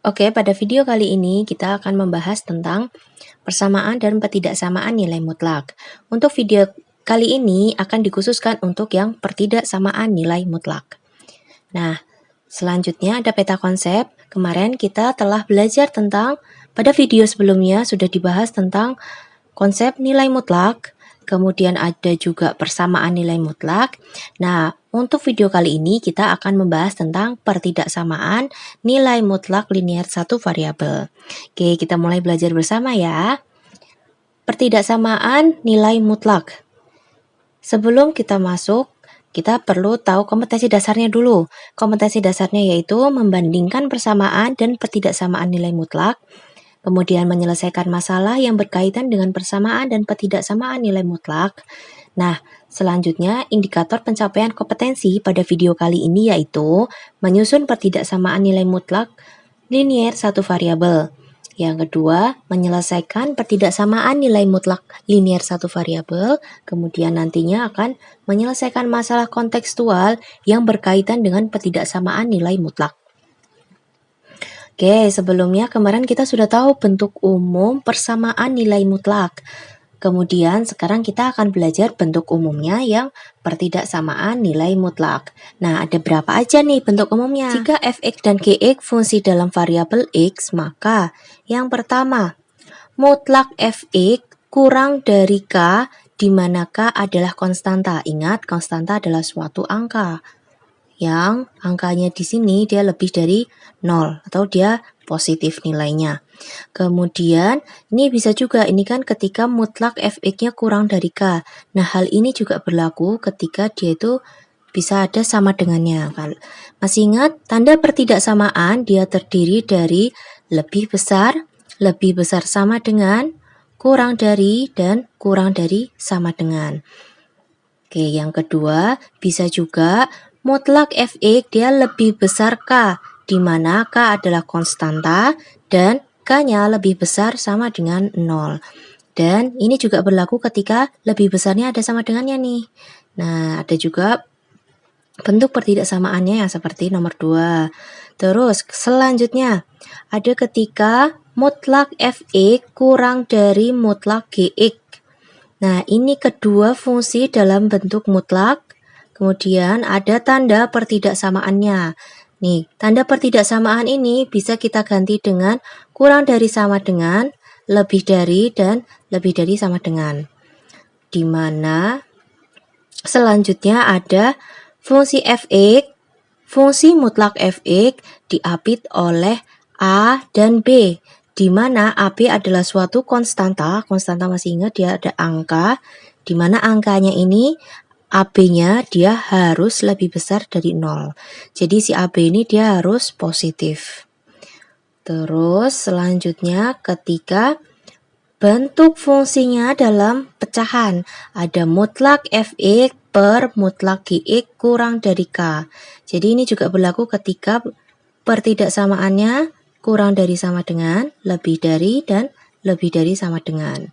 Oke, pada video kali ini kita akan membahas tentang persamaan dan ketidaksamaan nilai mutlak. Untuk video kali ini akan dikhususkan untuk yang pertidaksamaan nilai mutlak. Nah, selanjutnya ada peta konsep. Kemarin kita telah belajar tentang, pada video sebelumnya sudah dibahas tentang konsep nilai mutlak, kemudian ada juga persamaan nilai mutlak. Nah, untuk video kali ini kita akan membahas tentang pertidaksamaan nilai mutlak linear satu variabel. Oke, kita mulai belajar bersama ya. Pertidaksamaan nilai mutlak. Sebelum kita masuk, kita perlu tahu kompetensi dasarnya dulu. Kompetensi dasarnya yaitu membandingkan persamaan dan pertidaksamaan nilai mutlak, kemudian menyelesaikan masalah yang berkaitan dengan persamaan dan ketidaksamaan nilai mutlak. Nah, selanjutnya indikator pencapaian kompetensi pada video kali ini yaitu menyusun pertidaksamaan nilai mutlak linear satu variabel. Yang kedua, menyelesaikan pertidaksamaan nilai mutlak linear satu variabel, kemudian nantinya akan menyelesaikan masalah kontekstual yang berkaitan dengan pertidaksamaan nilai mutlak. Oke, sebelumnya kemarin kita sudah tahu bentuk umum persamaan nilai mutlak. Kemudian sekarang kita akan belajar bentuk umumnya yang pertidaksamaan nilai mutlak. Nah, ada berapa aja nih bentuk umumnya? Jika fx dan gx fungsi dalam variabel x, maka yang pertama, mutlak fx kurang dari k, di mana k adalah konstanta. Ingat, konstanta adalah suatu angka yang angkanya di sini dia lebih dari 0 atau dia positif nilainya. Kemudian ini bisa juga, ini kan ketika mutlak fx-nya kurang dari k. Nah, hal ini juga berlaku ketika dia itu bisa ada sama dengannya. Masih ingat, tanda pertidaksamaan dia terdiri dari lebih besar sama dengan, kurang dari, dan kurang dari sama dengan. Oke, yang kedua bisa juga mutlak fx dia lebih besar k, di mana k adalah konstanta dan k-nya lebih besar sama dengan 0. Dan ini juga berlaku ketika lebih besarnya ada sama dengannya nih. Nah, ada juga bentuk pertidaksamaannya yang seperti nomor 2. Terus selanjutnya ada ketika mutlak fx kurang dari mutlak gx. Nah, ini kedua fungsi dalam bentuk mutlak. Kemudian ada tanda pertidaksamaannya. Nih, tanda pertidaksamaan ini bisa kita ganti dengan kurang dari sama dengan, lebih dari, dan lebih dari sama dengan. Di mana selanjutnya ada fungsi fx, fungsi mutlak fx diapit oleh a dan b, di mana AB adalah suatu konstanta masih ingat dia ada angka, di mana angkanya ini AB-nya dia harus lebih besar dari 0. Jadi si AB ini dia harus positif. Terus selanjutnya ketika bentuk fungsinya dalam pecahan, ada mutlak fx per mutlak gx kurang dari k. Jadi ini juga berlaku ketika pertidaksamaannya kurang dari sama dengan, lebih dari, dan lebih dari sama dengan.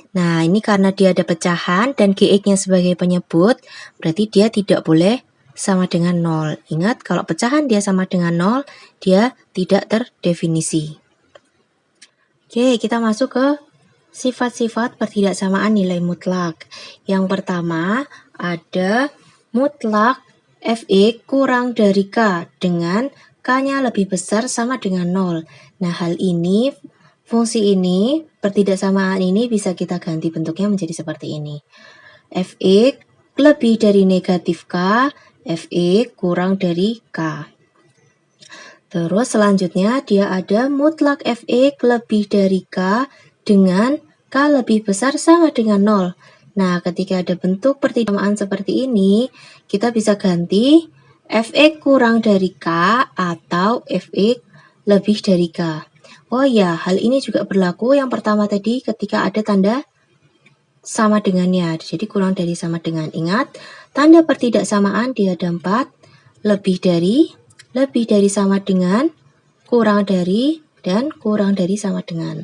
Nah, ini karena dia ada pecahan dan gx-nya sebagai penyebut, berarti dia tidak boleh sama dengan 0. Ingat, kalau pecahan dia sama dengan 0, dia tidak terdefinisi. Oke, kita masuk ke sifat-sifat pertidaksamaan nilai mutlak. Yang pertama, ada mutlak fx kurang dari k dengan k-nya lebih besar sama dengan 0. Nah, hal ini, fungsi ini, pertidaksamaan ini bisa kita ganti bentuknya menjadi seperti ini. Fx lebih dari negatif k, fx kurang dari k. Terus selanjutnya dia ada mutlak fx lebih dari k dengan k lebih besar sama dengan 0. Nah, ketika ada bentuk pertidaksamaan seperti ini, kita bisa ganti fx kurang dari k atau fx lebih dari k. Oh ya, hal ini juga berlaku yang pertama tadi ketika ada tanda sama dengannya. Jadi kurang dari sama dengan. Ingat, tanda pertidaksamaan dia ada 4, lebih dari sama dengan, kurang dari, dan kurang dari sama dengan.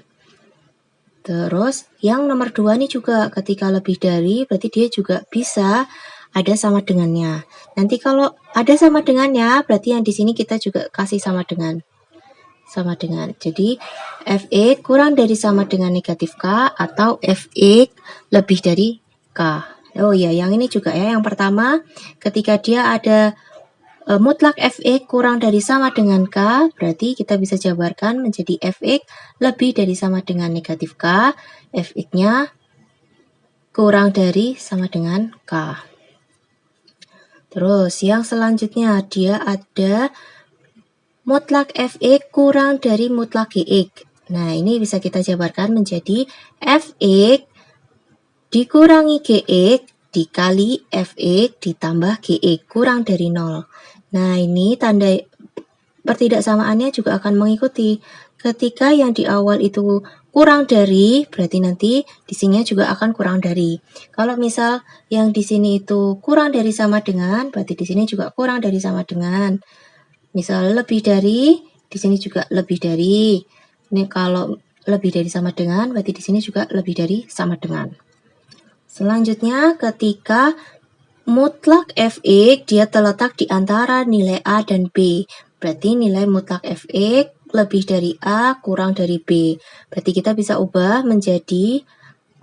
Terus yang nomor 2 ini juga ketika lebih dari berarti dia juga bisa ada sama dengannya. Nanti kalau ada sama dengannya berarti yang di sini kita juga kasih sama dengan. sama dengan. Jadi Fx kurang dari sama dengan negatif K atau Fx lebih dari K. Oh ya, yang ini juga ya. Yang pertama, ketika dia ada mutlak Fx kurang dari sama dengan K, berarti kita bisa jabarkan menjadi Fx lebih dari sama dengan negatif K, Fx-nya kurang dari sama dengan K. Terus yang selanjutnya, dia ada mutlak Fx kurang dari mutlak Gx. Nah, ini bisa kita jabarkan menjadi Fx dikurangi Gx dikali Fx ditambah Gx kurang dari 0. Nah, ini tanda pertidaksamaannya juga akan mengikuti. Ketika yang di awal itu kurang dari, berarti nanti di sini juga akan kurang dari. Kalau misal yang di sini itu kurang dari sama dengan, berarti di sini juga kurang dari sama dengan. Misal lebih dari, di sini juga lebih dari. Ini kalau lebih dari sama dengan, berarti di sini juga lebih dari sama dengan. Selanjutnya, ketika mutlak Fx dia terletak di antara nilai A dan B. Berarti nilai mutlak Fx lebih dari A kurang dari B. Berarti kita bisa ubah menjadi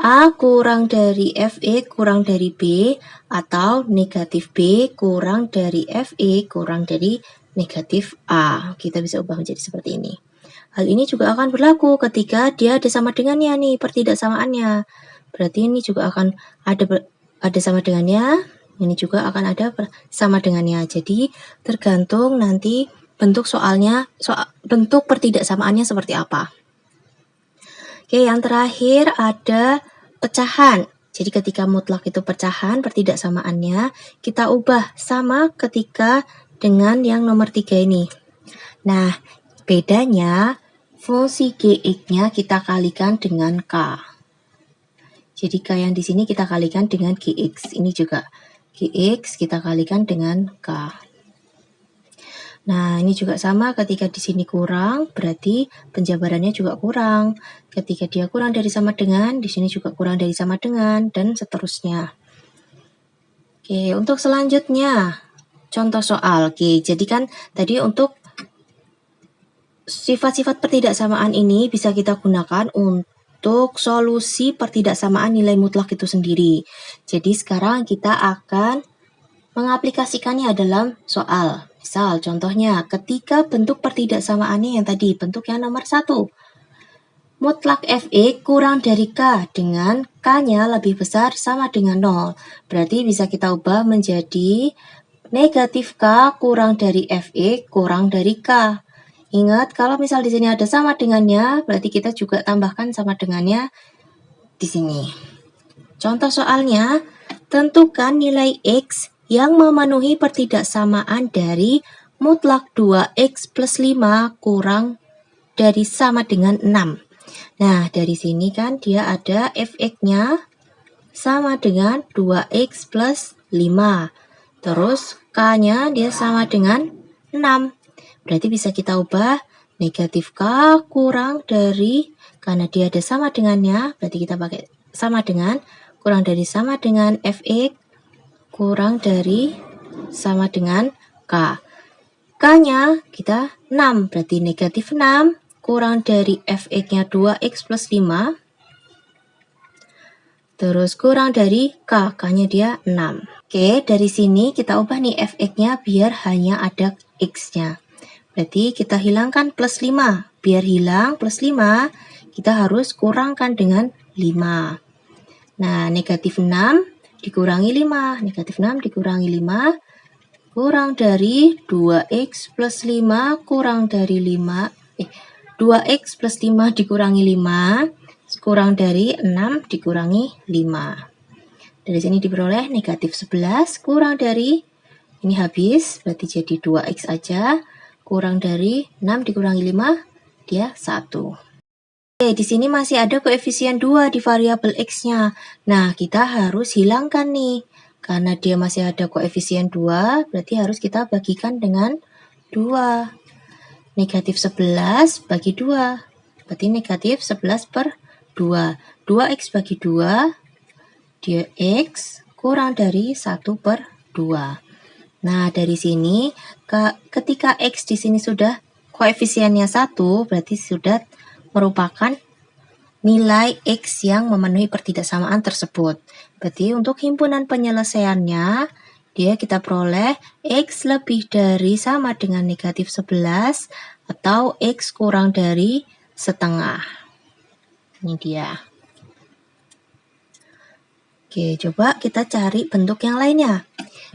A kurang dari Fx kurang dari B atau negatif B kurang dari Fx kurang dari negatif A. Kita bisa ubah menjadi seperti ini. Hal ini juga akan berlaku ketika dia ada sama dengannya nih, pertidaksamaannya. Berarti ini juga akan ada sama dengannya, ini juga akan ada sama dengannya. Jadi tergantung nanti bentuk soalnya, bentuk pertidaksamaannya seperti apa. Oke, yang terakhir ada pecahan. Jadi ketika mutlak itu pecahan, pertidaksamaannya kita ubah sama ketika dengan yang nomor 3 ini. Nah, bedanya fungsi Gx-nya kita kalikan dengan K. Jadi K yang di sini kita kalikan dengan Gx. Ini juga Gx kita kalikan dengan K. Nah, ini juga sama, ketika di sini kurang, berarti penjabarannya juga kurang. Ketika dia kurang dari sama dengan, di sini juga kurang dari sama dengan, dan seterusnya. Oke, untuk selanjutnya, contoh soal. Oke, jadi kan tadi untuk sifat-sifat pertidaksamaan ini bisa kita gunakan untuk solusi pertidaksamaan nilai mutlak itu sendiri. Jadi sekarang kita akan mengaplikasikannya dalam soal. Misal contohnya ketika bentuk pertidaksamaannya yang tadi, bentuk yang nomor 1. Mutlak Fx kurang dari K dengan K-nya lebih besar sama dengan 0. Berarti bisa kita ubah menjadi negatif K kurang dari Fx kurang dari K. Ingat, kalau misal di sini ada sama dengannya, berarti kita juga tambahkan sama dengannya di sini. Contoh soalnya, tentukan nilai X yang memenuhi pertidaksamaan dari mutlak 2X plus 5 kurang dari sama dengan 6. Nah, dari sini kan dia ada Fx-nya sama dengan 2X plus 5. Terus K-nya dia sama dengan 6. Berarti bisa kita ubah negatif K kurang dari, karena dia ada sama dengannya, berarti kita pakai sama dengan, kurang dari sama dengan Fx kurang dari sama dengan K. K-nya kita 6, berarti negatif 6 kurang dari Fx-nya 2X plus 5. Terus kurang dari K, K-nya dia 6. Oke, dari sini kita ubah nih Fx-nya biar hanya ada X-nya. Berarti kita hilangkan plus 5. Biar hilang plus 5, kita harus kurangkan dengan 5. Nah, negatif 6 dikurangi 5. Negatif 6 dikurangi 5. Kurang dari 2X plus 5 kurang dari 5. 2X plus 5 dikurangi 5. Kurang dari 6 dikurangi 5. Dari sini diperoleh negatif 11 kurang dari, ini habis, berarti jadi 2X aja. Kurang dari 6 dikurangi 5, dia 1. Oke, di sini masih ada koefisien 2 di variabel X-nya. Nah, kita harus hilangkan nih. Karena dia masih ada koefisien 2, berarti harus kita bagikan dengan 2. Negatif 11 bagi 2. Berarti negatif 11 per 2. 2X bagi 2, dia X kurang dari 1 per 2. Nah, dari sini, ketika X di sini sudah koefisiennya 1, berarti sudah merupakan nilai X yang memenuhi pertidaksamaan tersebut. Berarti untuk himpunan penyelesaiannya, kita peroleh X lebih dari sama dengan negatif 11 atau X kurang dari setengah. Ini dia. Oke, coba kita cari bentuk yang lainnya.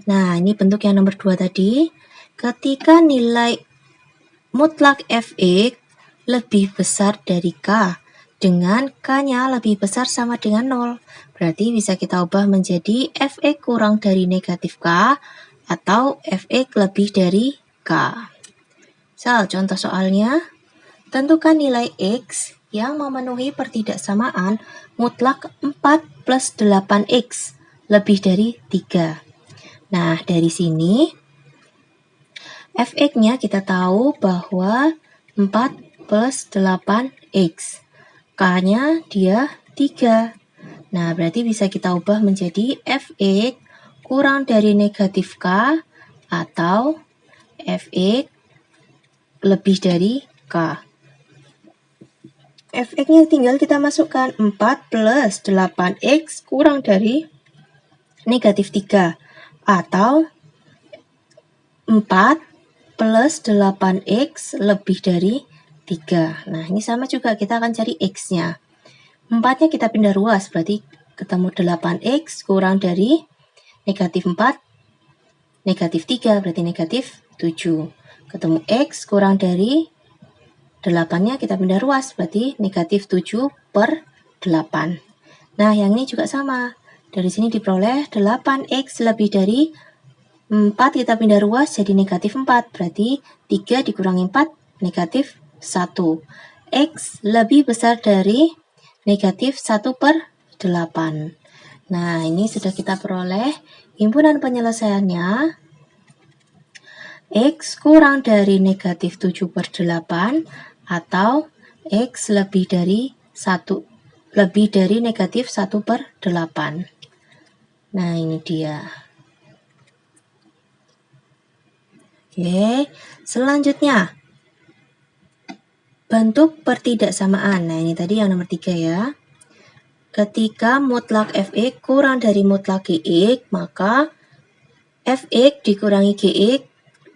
Nah, ini bentuk yang nomor 2 tadi. Ketika nilai mutlak Fx lebih besar dari K, dengan K-nya lebih besar sama dengan 0. Berarti bisa kita ubah menjadi Fx kurang dari negatif K atau Fx lebih dari K. Contoh soalnya, tentukan nilai X yang memenuhi pertidaksamaan mutlak 4 plus 8X lebih dari 3. Nah, dari sini Fx-nya kita tahu bahwa 4 plus 8X. K-nya dia 3. Nah, berarti bisa kita ubah menjadi Fx kurang dari negatif K atau Fx lebih dari K. Fx-nya tinggal kita masukkan 4 plus 8X kurang dari negatif 3 atau 4 plus 8X lebih dari 3. Nah, ini sama juga, kita akan cari X-nya. 4-nya kita pindah ruas, berarti ketemu 8X kurang dari negatif 4, negatif 3, berarti negatif 7. Ketemu X kurang dari 8-nya kita pindah ruas, berarti negatif 7 per 8. Nah, yang ini juga sama. Dari sini diperoleh 8X lebih dari 4, kita pindah ruas jadi negatif 4, berarti 3 dikurangi 4, negatif 1. X lebih besar dari negatif 1 per 8. Nah, ini sudah kita peroleh himpunan penyelesaiannya. X kurang dari negatif 7 per 8 atau X lebih dari negatif 1 per 8. Nah, ini dia. Oke, selanjutnya bentuk pertidaksamaan. Nah, ini tadi yang nomor 3 ya. Ketika mutlak Fx kurang dari mutlak Gx, maka Fx dikurangi Gx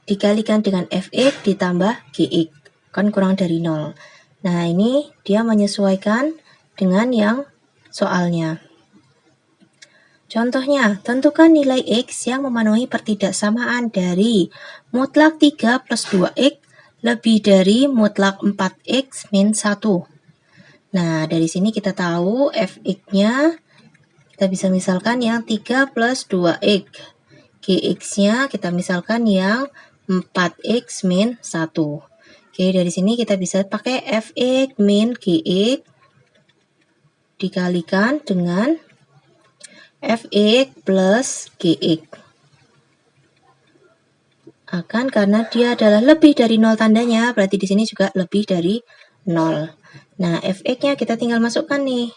dikalikan dengan Fx ditambah Gx, kan kurang dari 0. Nah, ini dia menyesuaikan dengan yang soalnya. Contohnya, tentukan nilai X yang memenuhi pertidaksamaan dari mutlak 3 plus 2X lebih dari mutlak 4X min 1. Nah, dari sini kita tahu Fx-nya kita bisa misalkan yang 3 plus 2X. Gx-nya kita misalkan yang 4X min 1. Oke, dari sini kita bisa pakai Fx min Gx dikalikan dengan Fx plus Gx. Karena dia adalah lebih dari 0 tandanya, berarti di sini juga lebih dari 0. Nah, Fx-nya kita tinggal masukkan nih.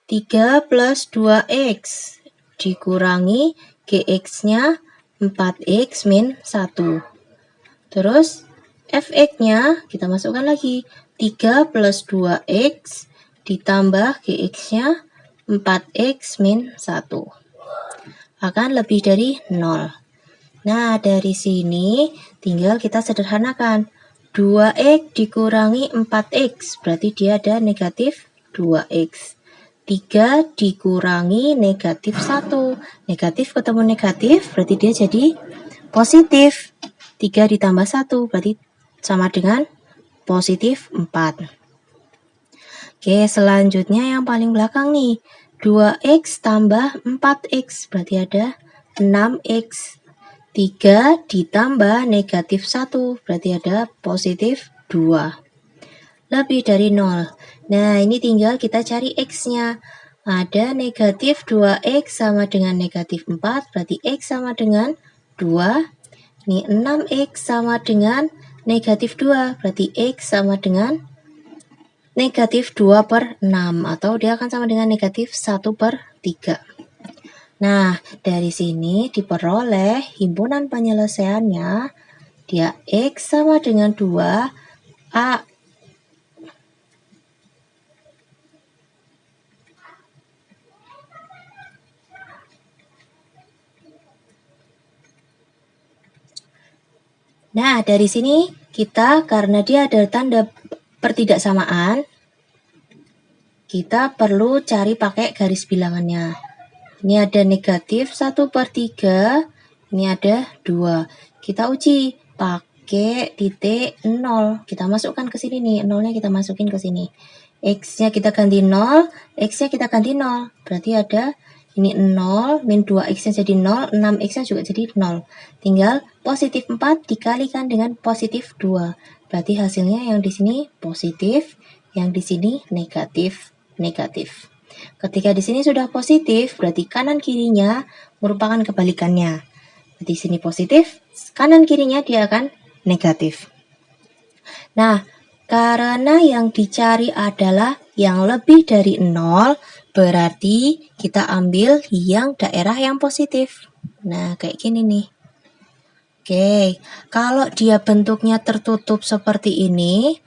3 plus 2x dikurangi Gx-nya 4x min 1. Terus Fx-nya kita masukkan lagi. 3 plus 2x ditambah Gx-nya 4x min 1. Akan lebih dari 0. Nah, dari sini tinggal kita sederhanakan. 2x dikurangi 4x, berarti dia ada negatif 2x. 3 dikurangi negatif 1. Negatif ketemu negatif, berarti dia jadi positif. 3 ditambah 1, berarti sama dengan positif 4. Oke, selanjutnya yang paling belakang nih. 2x tambah 4x, berarti ada 6x. 3 ditambah negatif 1, berarti ada positif 2. Lebih dari 0. Nah, ini tinggal kita cari x-nya. Ada negatif 2x sama dengan negatif 4, berarti x sama dengan 2. Ini 6x sama dengan negatif 2, berarti x sama dengan negatif 2 per 6, atau dia akan sama dengan negatif 1 per 3. Nah, dari sini diperoleh himpunan penyelesaiannya, dia x sama dengan 2 A. Nah, dari sini kita karena dia ada tanda pertidaksamaan, kita perlu cari pakai garis bilangannya. Ini ada negatif 1/3, ini ada 2. Kita uji pakai titik 0. Kita masukkan ke sini nih, 0-nya kita masukin ke sini. X-nya kita ganti 0, X-nya kita ganti 0. Berarti ada ini 0, min 2X-nya jadi 0, 6X-nya juga jadi 0. Tinggal positif 4 dikalikan dengan positif 2. Berarti hasilnya yang di sini positif, yang di sini negatif. Ketika di sini sudah positif, berarti kanan kirinya merupakan kebalikannya. Di sini positif, kanan kirinya dia akan negatif. Nah, karena yang dicari adalah yang lebih dari 0, berarti kita ambil yang daerah yang positif. Nah, kayak gini nih. Oke, kalau dia bentuknya tertutup seperti ini,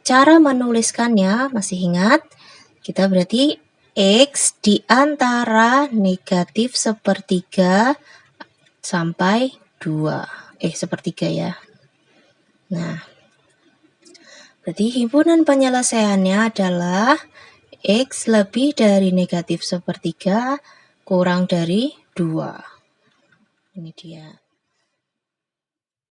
cara menuliskannya masih ingat? Kita berarti X di antara negatif 1/3 sampai 2. Sepertiga ya. Nah, berarti himpunan penyelesaiannya adalah X lebih dari negatif 1/3 kurang dari 2. Ini dia.